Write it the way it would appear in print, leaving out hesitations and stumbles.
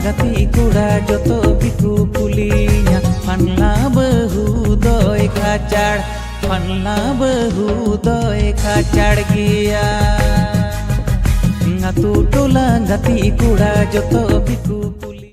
गति कुड़ा जतो बिकु पुलिया फनला बहु दोय खाचाड़ फनला बहु दोय खाचाड़ गिया तू टोला गति कुड़ा जतो बिकु